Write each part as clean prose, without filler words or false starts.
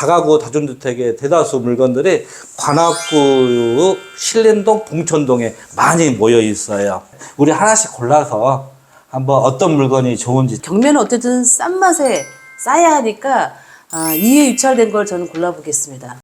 다가구 다중주택의 대다수 물건들이 관악구 신림동 봉천동에 많이 모여 있어요. 우리 하나씩 골라서 한번 어떤 물건이 좋은지. 경매는 어쨌든 싼 맛에 싸야 하니까 이에 유찰된 걸 저는 골라보겠습니다.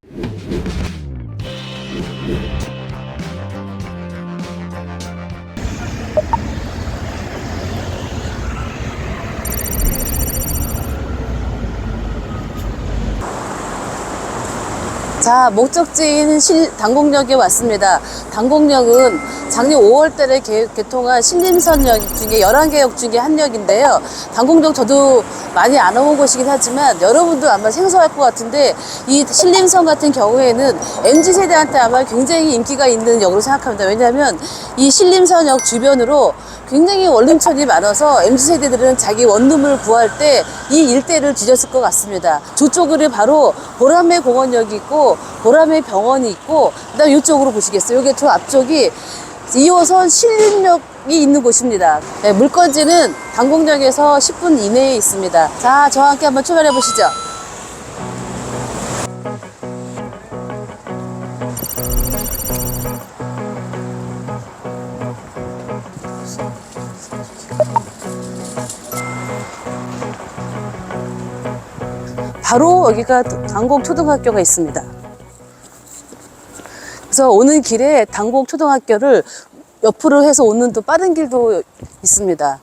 자, 목적지인 당곡역에 왔습니다. 당곡역은 작년 5월달에 개통한 신림선역 중에 11개 역 중에 한 역인데요. 당곡역 저도 많이 안 와본 곳이긴 하지만 여러분도 아마 생소할 것 같은데 이 신림선 같은 경우에는 MZ세대한테 아마 굉장히 인기가 있는 역으로 생각합니다. 왜냐하면 이 신림선역 주변으로 굉장히 원룸촌이 많아서 MZ세대들은 자기 원룸을 구할 때 이 일대를 뒤졌을 것 같습니다. 저쪽으로 바로 보라매 공원역이 있고 보라매 병원이 있고 그다음 이쪽으로 보시겠어요. 여기 저 앞쪽이 2호선 신림역이 있는 곳입니다. 네, 물건지는 당곡역에서 10분 이내에 있습니다. 자, 저와 함께 한번 출발해 보시죠. 바로 여기가 당곡초등학교가 있습니다. 그래서 오는 길에 당곡초등학교를 옆으로 해서 오는 또 빠른 길도 있습니다.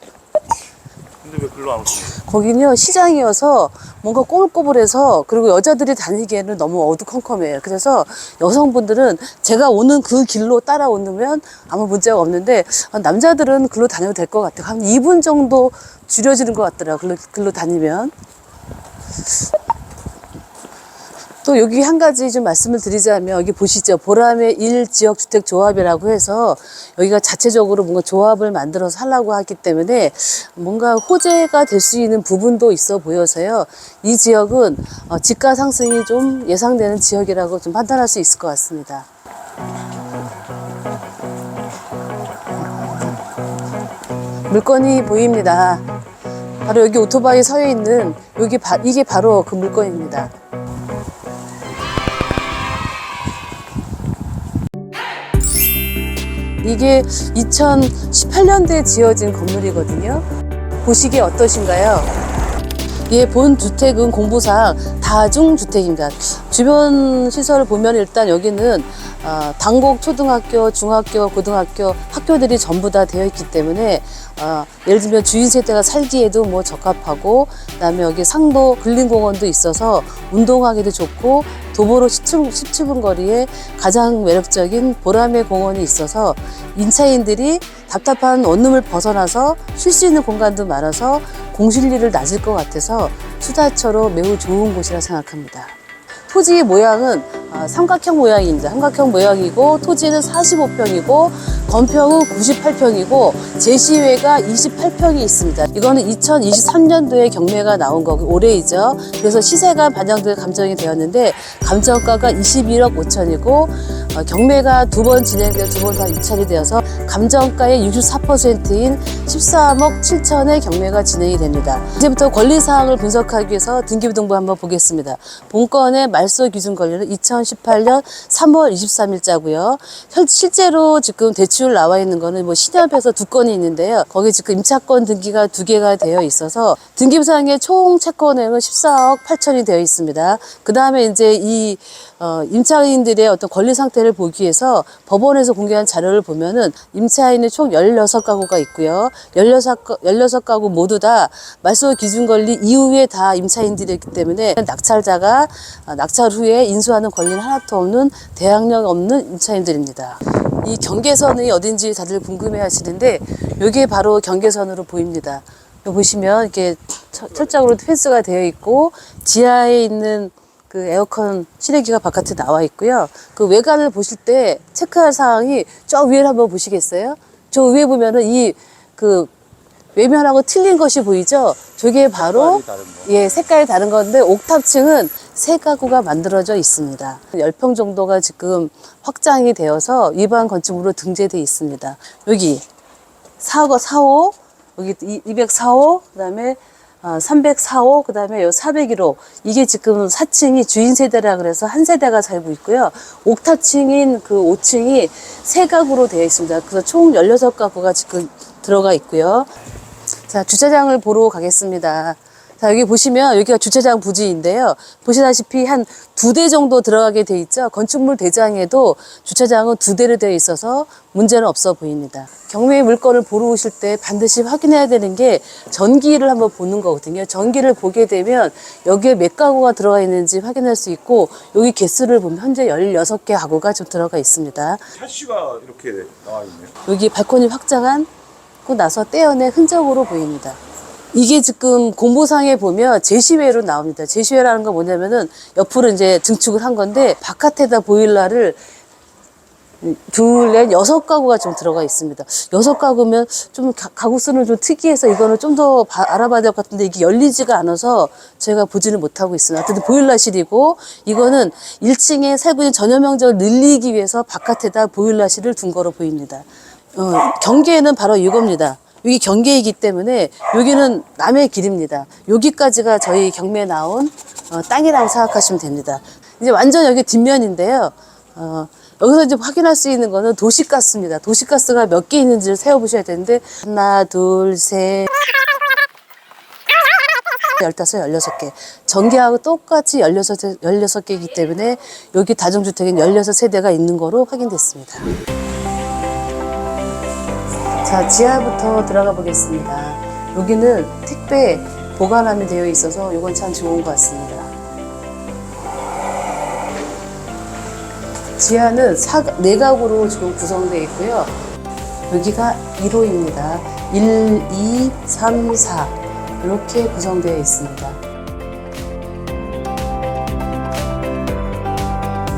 근데 왜 글로 안 오시나요? 거기는요, 시장이어서 뭔가 꼬불꼬불해서, 그리고 여자들이 다니기에는 너무 어두컴컴해요. 그래서 여성분들은 제가 오는 그 길로 따라오면 아무 문제가 없는데, 남자들은 글로 다녀도 될 것 같아요. 한 2분 정도 줄여지는 것 같더라고요. 글로 다니면. 또 여기 한 가지 좀 말씀을 드리자면, 여기 보시죠. 보라매 1지역주택조합이라고 해서 여기가 자체적으로 뭔가 조합을 만들어서 하려고 하기 때문에 뭔가 호재가 될 수 있는 부분도 있어 보여서요. 이 지역은 집가 상승이 좀 예상되는 지역이라고 좀 판단할 수 있을 것 같습니다. 물건이 보입니다. 바로 여기 오토바이 서 있는 이게 바로 그 물건입니다. 이게 2018년도에 지어진 건물이거든요. 보시기에 어떠신가요? 예, 본 주택은 공부상 다중주택입니다. 주변 시설을 보면 일단 여기는 당곡 초등학교, 중학교, 고등학교 학교들이 전부 다 되어 있기 때문에 예를 들면 주인 세대가 살기에도 뭐 적합하고, 그다음에 여기 상도 근린공원도 있어서 운동하기도 좋고, 도보로 10분 거리에 가장 매력적인 보라매 공원이 있어서 임차인들이 답답한 원룸을 벗어나서 쉴 수 있는 공간도 많아서 공실률을 낮을 것 같아서 투자처로 매우 좋은 곳이라 생각합니다. 토지의 모양은 삼각형 모양입니다. 삼각형 모양이고 토지는 45평이고 건평은 98평이고 제시외가 28평이 있습니다. 이거는 2023년도에 경매가 나온 거고 올해이죠. 그래서 시세가 반영돼 감정이 되었는데 감정가가 21억 5천이고 경매가 2번 진행되어 2번 다 유찰이 되어서 감정가의 64%인 13억 7천의 경매가 진행이 됩니다. 이제부터 권리사항을 분석하기 위해서 등기부등본 한번 보겠습니다. 본건의 말소 기준 권리는 2018년 3월 23일자고요. 실제로 지금 대출 나와 있는 거는 뭐 신협에서 2건이 있는데요. 거기 지금 임차권 등기가 2개가 되어 있어서 등기부상의 총 채권액은 14억 8천이 되어 있습니다. 그 다음에 이제 이 임차인들의 어떤 권리 상태를 보기 위해서 법원에서 공개한 자료를 보면은 임차인이 총 16가구가 있고요. 16가구 모두 다 말소 기준 권리 이후에 다 임차인들이기 때문에 낙찰자가 낙찰 후에 인수하는 권리는 하나도 없는 대항력 없는 임차인들입니다. 이 경계선이 어딘지 다들 궁금해 하시는데 이게 바로 경계선으로 보입니다. 여기 보시면 이렇게 철장으로 펜스가 되어 있고 지하에 있는 그 에어컨 실외기가 바깥에 나와 있고요. 그 외관을 보실 때 체크할 사항이 저 위를 한번 보시겠어요? 저 위에 보면은 이 그 외면하고 틀린 것이 보이죠? 저게 바로 색깔이 다른 건데 옥탑층은 3가구가 만들어져 있습니다. 10평 정도가 지금 확장이 되어서 일반 건축물로 등재되어 있습니다. 여기 4호, 여기 204호, 그다음에 304호, 그 다음에 요 401호. 이게 지금 4층이 주인 세대라 그래서 한 세대가 살고 있고요. 옥탑층인 그 5층이 세 가구로 되어 있습니다. 그래서 총 16가구가 지금 들어가 있고요. 자, 주차장을 보러 가겠습니다. 자, 여기 보시면 여기가 주차장 부지인데요. 보시다시피 한 2대 정도 들어가게 돼 있죠. 건축물 대장에도 주차장은 2대로 되어 있어서 문제는 없어 보입니다. 경매 물건을 보러 오실 때 반드시 확인해야 되는 게 전기를 한번 보는 거거든요. 전기를 보게 되면 여기에 몇 가구가 들어가 있는지 확인할 수 있고, 여기 개수를 보면 현재 16개 가구가 좀 들어가 있습니다. 샤시가 이렇게 나와 있네요. 여기 발코니 확장한 고 나서 떼어낸 흔적으로 보입니다. 이게 지금 공보상에 보면 제시외로 나옵니다. 제시외라는 건 뭐냐면은 옆으로 이제 증축을 한 건데, 바깥에다 보일러를 둘, 넷, 6가구가 좀 들어가 있습니다. 6가구면 좀 가구 수는 좀 특이해서 이거는 좀 더 알아봐야 될 것 같은데, 이게 열리지가 않아서 제가 보지는 못하고 있습니다. 하여튼 보일러실이고, 이거는 1층에 살고 있는 전용 면적을 늘리기 위해서 바깥에다 보일러실을 둔 거로 보입니다. 경계는 바로 이겁니다. 여기 경계이기 때문에 여기는 남의 길입니다. 여기까지가 저희 경매에 나온 땅이라고 생각하시면 됩니다. 이제 완전 여기 뒷면인데요. 여기서 이제 확인할 수 있는 거는 도시가스입니다. 도시가스가 몇 개 있는지를 세어보셔야 되는데, 하나, 둘, 셋, 15, 16개. 전기하고 똑같이 16개이기 때문에 여기 다중주택엔 16세대가 있는 거로 확인됐습니다. 자, 지하부터 들어가 보겠습니다. 여기는 택배 보관함이 되어 있어서 이건 참 좋은 것 같습니다. 지하는 4가구로 지금 구성되어 있고요. 여기가 1호입니다. 1, 2, 3, 4 이렇게 구성되어 있습니다.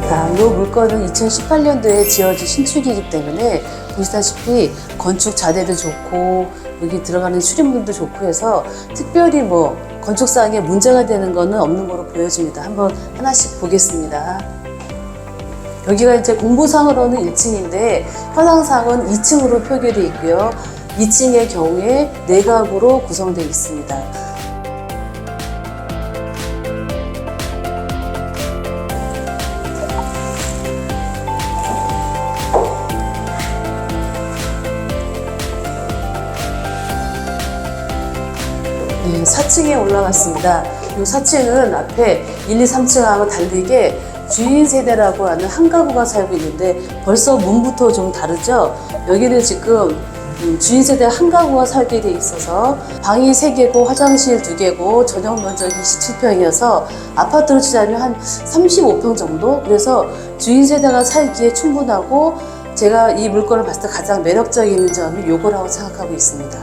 자, 이 물건은 2018년도에 지어진 신축이기 때문에 보시다시피 건축 자재도 좋고 여기 들어가는 출입문도 좋고 해서 특별히 뭐 건축상에 문제가 되는 거는 없는 거로 보여집니다. 한번 하나씩 보겠습니다. 여기가 이제 공보상으로는 1층인데 현황상은 2층으로 표기되어 있고요. 2층의 경우에 4가구로 구성되어 있습니다. 네, 4층에 올라갔습니다. 이 4층은 앞에 1, 2, 3층하고 다르게 주인 세대라고 하는 한 가구가 살고 있는데 벌써 문부터 좀 다르죠? 여기는 지금 주인 세대 한 가구가 살게 돼 있어서 방이 3개고 화장실 2개고 전용 면적이 27평이어서 아파트로 치자면 한 35평 정도? 그래서 주인 세대가 살기에 충분하고 제가 이 물건을 봤을 때 가장 매력적인 점이 요거라고 생각하고 있습니다.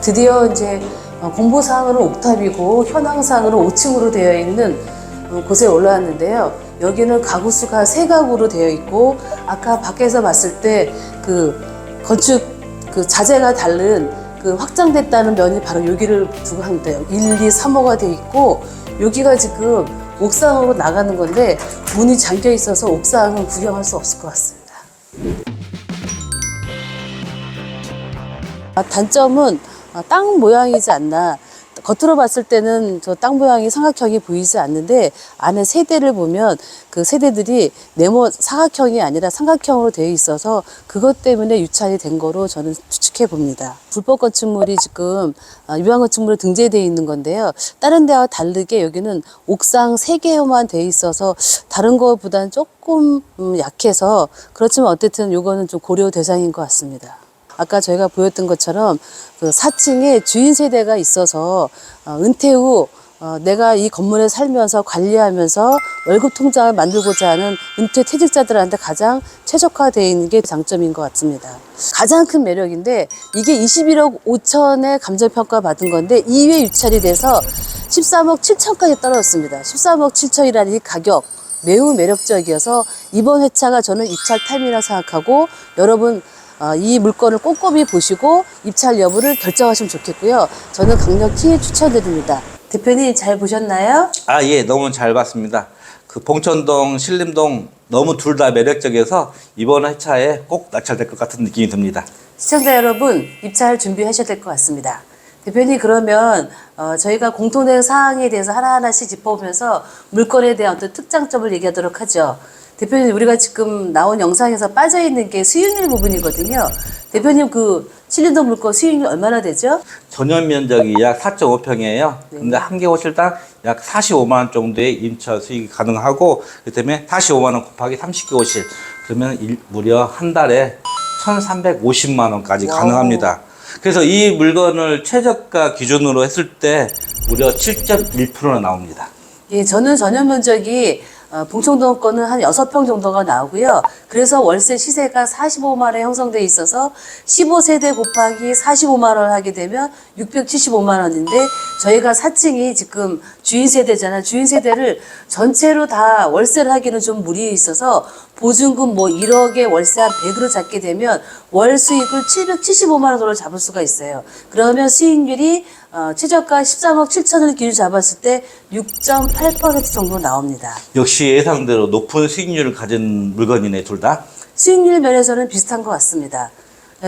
드디어 이제 공보상으로는 옥탑이고 현황상으로 5층으로 되어 있는 곳에 올라왔는데요. 여기는 가구 수가 3가구로 되어 있고, 아까 밖에서 봤을 때 그 건축 그 자재가 다른 그 확장됐다는 면이 바로 여기를 두고 합니다. 1, 2, 3호가 되어 있고, 여기가 지금 옥상으로 나가는 건데 문이 잠겨 있어서 옥상은 구경할 수 없을 것 같습니다. 단점은 땅 모양이지 않나. 겉으로 봤을 때는 저 땅 모양이 삼각형이 보이지 않는데 안에 세대를 보면 그 세대들이 네모 사각형이 아니라 삼각형으로 되어 있어서 그것 때문에 유찰이 된 거로 저는 추측해 봅니다. 불법 건축물이 지금 위반 건축물로 등재되어 있는 건데요. 다른 데와 다르게 여기는 옥상 3개만 되어 있어서 다른 것보다는 조금 약해서, 그렇지만 어쨌든 이거는 좀 고려 대상인 것 같습니다. 아까 저희가 보였던 것처럼 그 4층에 주인 세대가 있어서 은퇴 후 내가 이 건물에 살면서 관리하면서 월급 통장을 만들고자 하는 은퇴 퇴직자들한테 가장 최적화되어 있는 게 장점인 것 같습니다. 가장 큰 매력인데 이게 21억 5천에 감정평가 받은 건데 2회 유찰이 돼서 13억 7천까지 떨어졌습니다. 13억 7천이라는 이 가격 매우 매력적이어서 이번 회차가 저는 입찰 타임이라고 생각하고, 여러분 이 물건을 꼼꼼히 보시고 입찰 여부를 결정하시면 좋겠고요. 저는 강력히 추천드립니다. 대표님 잘 보셨나요? 예, 너무 잘 봤습니다. 그 봉천동, 신림동 너무 둘 다 매력적이어서 이번 회차에 꼭 낙찰될 것 같은 느낌이 듭니다. 시청자 여러분, 입찰 준비하셔야 될 것 같습니다. 대표님 그러면 저희가 공통된 사항에 대해서 하나하나씩 짚어보면서 물건에 대한 어떤 특장점을 얘기하도록 하죠. 대표님 우리가 지금 나온 영상에서 빠져있는 게 수익률 부분이거든요. 대표님 그 실린더 물건 수익률 얼마나 되죠? 전용 면적이 약 4.5평이에요. 근데 한 개 호실당 약 45만 원 정도의 임차 수익이 가능하고, 그 때문에 45만 원 곱하기 30개 호실, 그러면 무려 한 달에 1,350만 원까지 와우. 가능합니다. 그래서 이 물건을 최저가 기준으로 했을 때 무려 7.1%나 나옵니다. 예, 저는 전용 면적이 봉천동 거는 한 6평 정도가 나오고요. 그래서 월세 시세가 45만 원에 형성돼 있어서 15세대 곱하기 45만 원 하게 되면 675만 원인데 저희가 4층이 지금 주인 세대잖아요. 주인 세대를 전체로 다 월세를 하기는 좀 무리에 있어서 보증금 뭐 1억에 월세 한 100으로 잡게 되면 월 수익을 775만 원 정도 잡을 수가 있어요. 그러면 수익률이 최저가 13억 7천을 기준 잡았을 때 6.8% 정도 나옵니다. 역시 예상대로 높은 수익률을 가진 물건이네, 둘 다. 수익률 면에서는 비슷한 것 같습니다.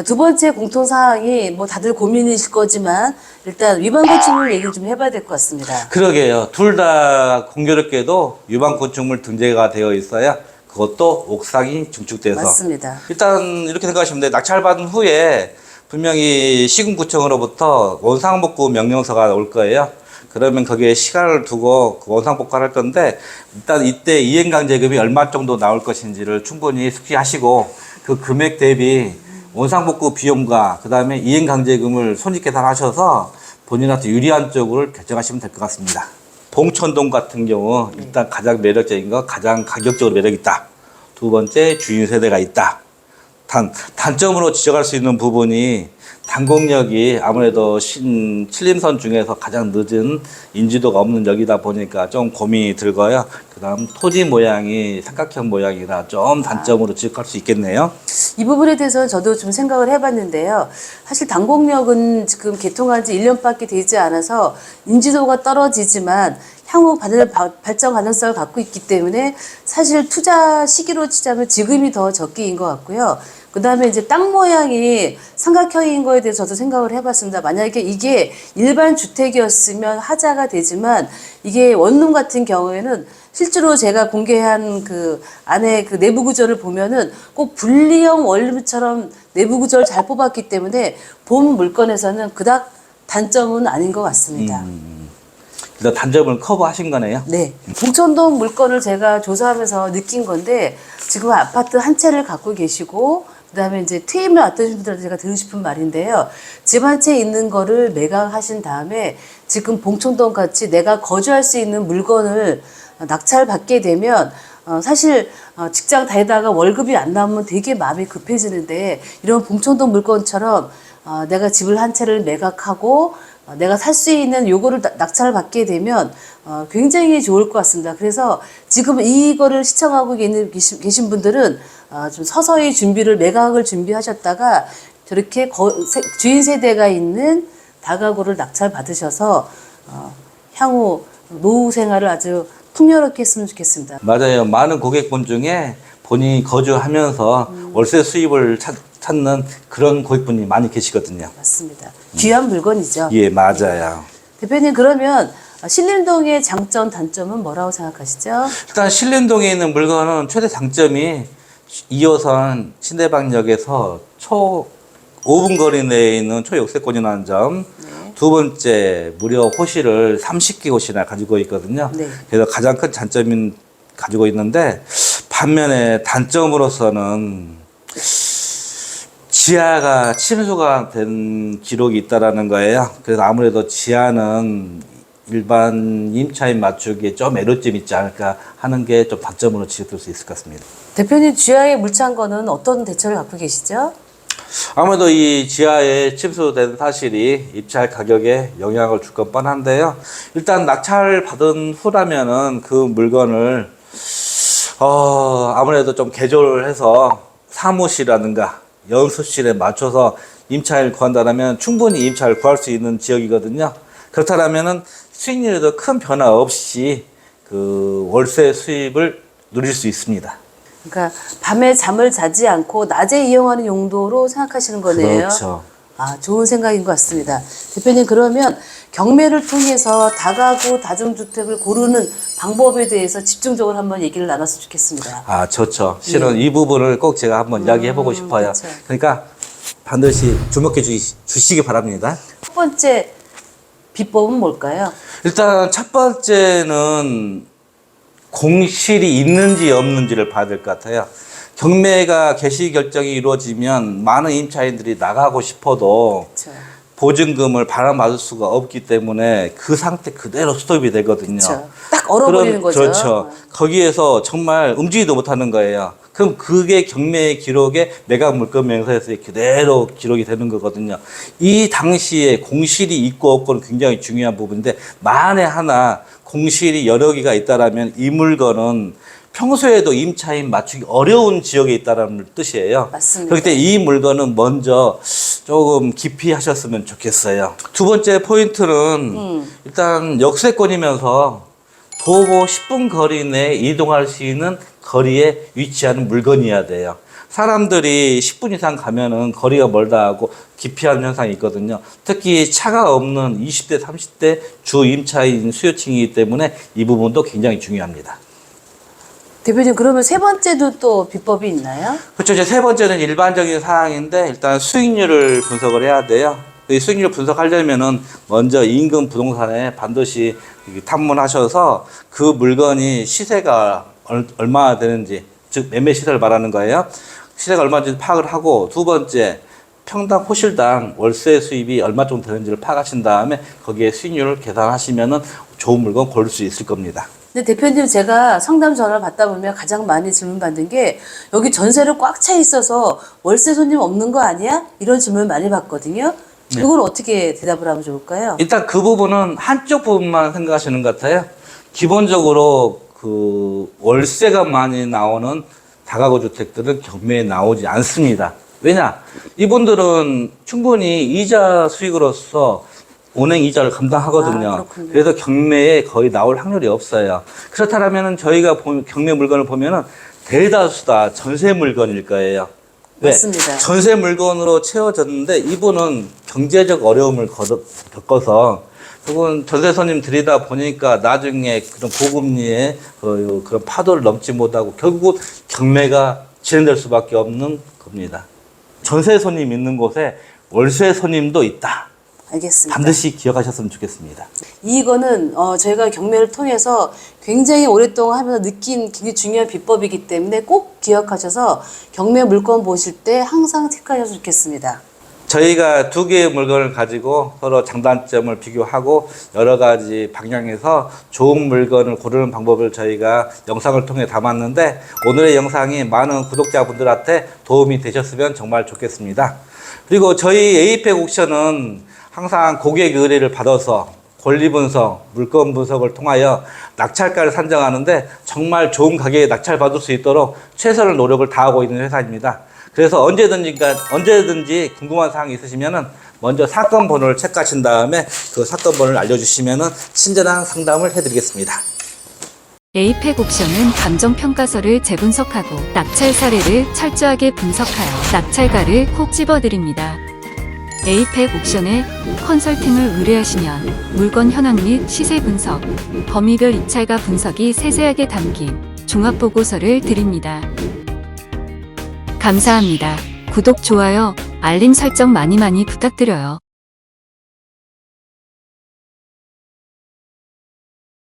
두 번째 공통사항이 뭐 다들 고민이실 거지만 일단 위반 건축물 얘기를 좀 해봐야 될 것 같습니다. 그러게요. 둘 다 공교롭게도 유방 건축물 등재가 되어 있어야 그것도 옥상이 증축돼서. 맞습니다. 일단 이렇게 생각하시면 돼요. 낙찰받은 후에 분명히 시군구청으로부터 원상복구 명령서가 올 거예요. 그러면 거기에 시간을 두고 그 원상복구를 할 건데, 일단 이때 이행강제금이 얼마 정도 나올 것인지를 충분히 숙지하시고 그 금액 대비 원상복구 비용과 그 다음에 이행강제금을 손익계산하셔서 본인한테 유리한 쪽을 결정하시면 될 것 같습니다. 봉천동 같은 경우 일단 가장 매력적인 거, 가장 가격적으로 매력 있다. 두 번째, 주인 세대가 있다. 단점으로 지적할 수 있는 부분이 단공역이 아무래도 칠림선 중에서 가장 늦은 인지도가 없는 역이다 보니까 좀 고민이 들고요. 그 다음 토지 모양이 삼각형 모양이라 좀 단점으로 지적할 수 있겠네요. 이 부분에 대해서는 저도 좀 생각을 해봤는데요. 사실 단공역은 지금 개통한 지 1년밖에 되지 않아서 인지도가 떨어지지만 향후 발전 가능성을 갖고 있기 때문에 사실 투자 시기로 치자면 지금이 더 적기인 것 같고요. 그 다음에 이제 땅 모양이 삼각형인 거에 대해서 저도 생각을 해봤습니다. 만약에 이게 일반 주택이었으면 하자가 되지만 이게 원룸 같은 경우에는 실제로 제가 공개한 그 안에 그 내부 구조를 보면은 꼭 분리형 원룸처럼 내부 구조를 잘 뽑았기 때문에 본 물건에서는 그닥 단점은 아닌 것 같습니다. 일단 단점을 커버하신 거네요. 네. 봉천동 물건을 제가 조사하면서 느낀 건데 지금 아파트 한 채를 갖고 계시고 그다음에 이제 퇴임을 앞두신 분들한테 제가 드리고 싶은 말인데요. 집 한 채 있는 거를 매각하신 다음에 지금 봉천동 같이 내가 거주할 수 있는 물건을 낙찰받게 되면 사실 직장 다니다가 월급이 안 나오면 되게 마음이 급해지는데 이런 봉천동 물건처럼 내가 집을 한 채를 매각하고 내가 살 수 있는 요거를 낙찰을 받게 되면 굉장히 좋을 것 같습니다. 그래서 지금 이거를 시청하고 계신 분들은 좀 서서히 매각을 준비하셨다가 저렇게 주인 세대가 있는 다가구를 낙찰 받으셔서 향후 노후 생활을 아주 풍요롭게 했으면 좋겠습니다. 맞아요. 많은 고객분 중에 본인이 거주하면서 월세 수입을 찾는 그런 고객분이 많이 계시거든요. 맞습니다. 귀한 물건이죠. 예, 맞아요. 대표님 그러면 신림동의 장점, 단점은 뭐라고 생각하시죠? 일단 신림동에 있는 물건은 최대 장점이 2호선 신대방역에서 5분 거리 내에 있는 초역세권이라는 점. 두 번째, 무려 호실을 30개 호실이나 가지고 있거든요. 네. 그래서 가장 큰 장점인 가지고 있는데, 반면에 단점으로서는 지하가 침수가 된 기록이 있다라는 거예요. 그래서 아무래도 지하는 일반 임차인 맞추기에 좀 애로점이 있지 않을까 하는 게 좀 단점으로 지적될 수 있을 것 같습니다. 대표님 지하에 물 찬 거는 어떤 대처를 갖고 계시죠? 아무래도 이 지하에 침수된 사실이 입찰 가격에 영향을 줄 건 뻔한데요. 일단 낙찰 받은 후라면은 그 물건을 아무래도 좀 개조를 해서 사무실이라든가 연습실에 맞춰서 임차를 구한다면 충분히 임차를 구할 수 있는 지역이거든요. 그렇다면은 수익률에도 큰 변화 없이 그 월세 수입을 누릴 수 있습니다. 그러니까 밤에 잠을 자지 않고 낮에 이용하는 용도로 생각하시는 거네요. 그렇죠. 아, 좋은 생각인 것 같습니다. 대표님, 그러면 경매를 통해서 다가구 다중주택을 고르는 방법에 대해서 집중적으로 한번 얘기를 나눴으면 좋겠습니다. 아, 좋죠. 실은 이 부분을 꼭 제가 한번 이야기해보고 싶어요. 그쵸. 그러니까 반드시 주목해 주시기 바랍니다. 첫 번째 비법은 뭘까요? 일단 첫 번째는 공실이 있는지 없는지를 봐야 될 것 같아요. 경매가 개시 결정이 이루어지면 많은 임차인들이 나가고 싶어도 그렇죠. 보증금을 반환받을 수가 없기 때문에 그 상태 그대로 스톱이 되거든요. 그렇죠. 딱 얼어버리는 거죠. 그렇죠. 거기에서 정말 움직이도 못하는 거예요. 그럼 그게 경매 기록에 매각 물건 명세에서 그대로 기록이 되는 거거든요. 이 당시에 공실이 있고 없고는 굉장히 중요한 부분인데 만에 하나 공실이 여러 개가 있다라면 이 물건은 평소에도 임차인 맞추기 어려운 지역에 있다는 뜻이에요. 맞습니다. 그렇기 때문에 이 물건은 먼저 조금 깊이 하셨으면 좋겠어요. 두 번째 포인트는 일단 역세권이면서 도보 10분 거리 내에 이동할 수 있는 거리에 위치하는 물건이어야 돼요. 사람들이 10분 이상 가면은 거리가 멀다 하고 기피하는 현상이 있거든요. 특히 차가 없는 20대, 30대 주 임차인 수요층이기 때문에 이 부분도 굉장히 중요합니다. 대표님, 그러면 세 번째도 또 비법이 있나요? 그렇죠. 이제 세 번째는 일반적인 사항인데 일단 수익률을 분석을 해야 돼요. 이 수익률 분석하려면은 먼저 인근 부동산에 반드시 탐문하셔서 그 물건이 시세가 얼마나 되는지, 즉 매매 시세를 말하는 거예요. 시세가 얼마인지 파악을 하고, 두 번째 평당 호실당 월세 수입이 얼마 정도 되는지를 파악하신 다음에 거기에 수익률을 계산하시면은 좋은 물건 고를 수 있을 겁니다. 근데 대표님, 제가 상담 전화를 받다 보면 가장 많이 질문 받는 게 여기 전세로 꽉 차 있어서 월세 손님 없는 거 아니야? 이런 질문을 많이 받거든요. 네. 이걸 어떻게 대답을 하면 좋을까요? 일단 그 부분은 한쪽 부분만 생각하시는 것 같아요. 기본적으로 그 월세가 많이 나오는 다가구 주택들은 경매에 나오지 않습니다. 왜냐? 이분들은 충분히 이자 수익으로서 운행 이자를 감당하거든요. 그렇군요. 그래서 경매에 거의 나올 확률이 없어요. 그렇다면 저희가 경매 물건을 보면은 대다수 다 전세 물건일 거예요. 왜? 맞습니다. 전세 물건으로 채워졌는데 이분은 경제적 어려움을 겪어서 그분 전세 손님 들이다 보니까 나중에 그런 고금리의 그런 파도를 넘지 못하고 결국 경매가 진행될 수밖에 없는 겁니다. 전세 손님 있는 곳에 월세 손님도 있다. 알겠습니다. 반드시 기억하셨으면 좋겠습니다. 이거는 저희가 경매를 통해서 굉장히 오랫동안 하면서 느낀 굉장히 중요한 비법이기 때문에 꼭 기억하셔서 경매 물건 보실 때 항상 체크하셨으면 좋겠습니다. 저희가 두 개의 물건을 가지고 서로 장단점을 비교하고 여러 가지 방향에서 좋은 물건을 고르는 방법을 저희가 영상을 통해 담았는데 오늘의 영상이 많은 구독자분들한테 도움이 되셨으면 정말 좋겠습니다. 그리고 저희 에이펙 옥션은 항상 고객 의뢰를 받아서 권리 분석, 물건 분석을 통하여 낙찰가를 산정하는데 정말 좋은 가격에 낙찰받을 수 있도록 최선의 노력을 다하고 있는 회사입니다. 그래서 언제든지 궁금한 사항이 있으시면은 먼저 사건 번호를 체크하신 다음에 그 사건 번호를 알려주시면은 친절한 상담을 해드리겠습니다. 에이펙 옥션은 감정평가서를 재분석하고 낙찰 사례를 철저하게 분석하여 낙찰가를 콕 집어드립니다. 에이펙 옥션에 컨설팅을 의뢰하시면 물건 현황 및 시세 분석, 범위별 입찰가 분석이 세세하게 담긴 종합보고서를 드립니다. 감사합니다. 구독, 좋아요, 알림 설정 많이 부탁드려요.